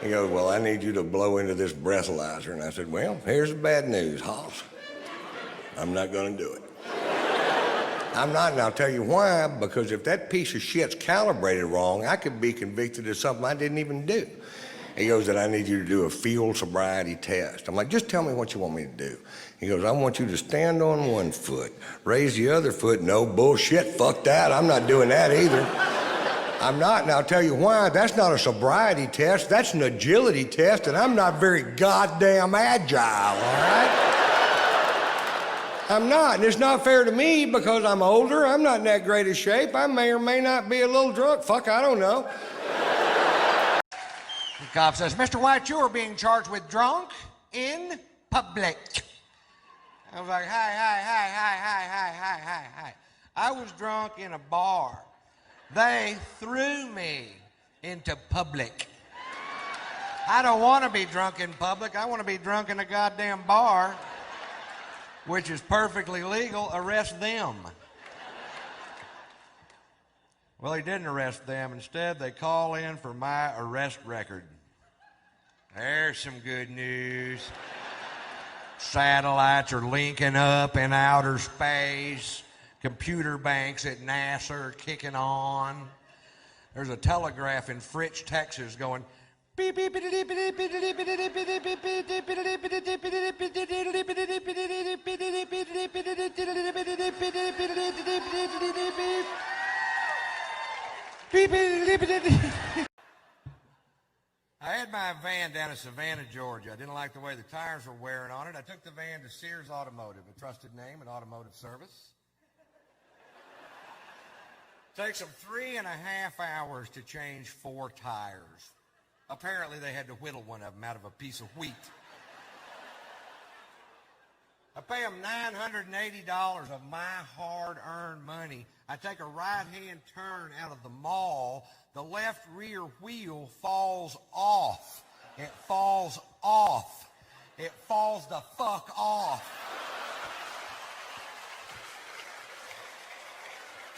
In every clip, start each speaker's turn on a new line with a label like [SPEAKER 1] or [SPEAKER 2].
[SPEAKER 1] He goes, well, I need you to blow into this breathalyzer. And I said, well, here's the bad news, Hoss. I'm not going to do it. I'm not, and I'll tell you why, because if that piece of shit's calibrated wrong, I could be convicted of something I didn't even do. He goes, that I need you to do a field sobriety test. I'm like, just tell me what you want me to do. He goes, I want you to stand on one foot, raise the other foot. No bullshit, fuck that, I'm not doing that either. I'm not, and I'll tell you why. That's not a sobriety test, that's an agility test, and I'm not very goddamn agile, all right? I'm not, and it's not fair to me because I'm older, I'm not in that great a shape, I may or may not be a little drunk, fuck, I don't know.
[SPEAKER 2] The cop says, Mr. White, you are being charged with drunk in public. I was like, hi. I was drunk in a bar. They threw me into public. I don't want to be drunk in public. I want to be drunk in a goddamn bar, which is perfectly legal. Arrest them. Well, he didn't arrest them. Instead, they call in for my arrest record. There's some good news. Satellites are linking up in outer space. Computer banks at NASA are kicking on. There's a telegraph in Fritch, Texas going beep beep beep beep beep beep beep beep beep. I had my van down in Savannah, Georgia. I didn't like the way the tires were wearing on it. I took the van to Sears Automotive, a trusted name in automotive service. Takes them 3.5 hours to change 4 tires. Apparently they had to whittle one of them out of a piece of wheat. I pay them $980 of my hard-earned money. I take a right-hand turn out of the mall. The left rear wheel falls off. It falls off. It falls the fuck off.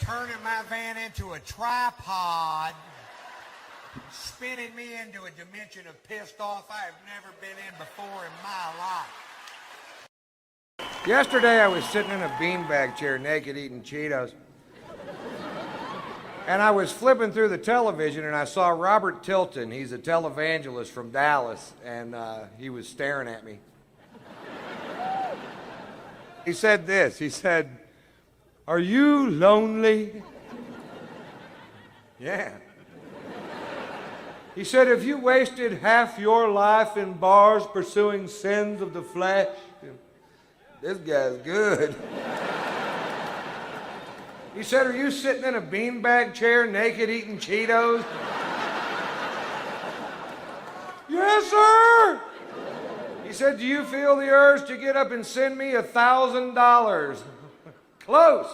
[SPEAKER 2] Turning my van into a tripod, spinning me into a dimension of pissed off I have never been in before in my life.
[SPEAKER 3] Yesterday I was sitting in a beanbag chair naked eating Cheetos. And I was flipping through the television and I saw Robert Tilton. He's a televangelist from Dallas, and he was staring at me. He said this, he said, "Are you lonely?" Yeah. He said, "If you wasted half your life in bars pursuing sins of the flesh," this guy's good. He said, "Are you sitting in a beanbag chair naked eating Cheetos?" "Yes, sir." He said, "Do you feel the urge to get up and send me $1,000? Close.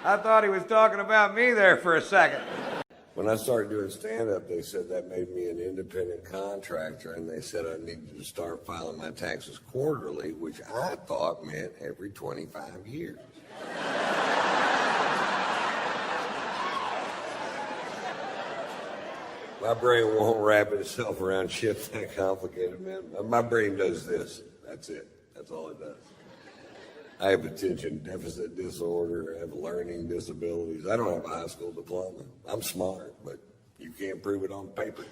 [SPEAKER 3] I thought he was talking about me there for a second.
[SPEAKER 1] When I started doing stand-up, they said that made me an independent contractor, and they said I needed to start filing my taxes quarterly, which I thought meant every 25 years. My brain won't wrap itself around shit that complicated, man. My brain does this. That's it. That's all it does. I have attention deficit disorder. I have learning disabilities. I don't have a high school diploma. I'm smart, but you can't prove it on paper.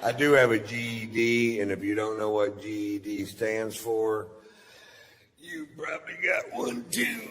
[SPEAKER 1] I do have a GED, and if you don't know what GED stands for, you probably got one too.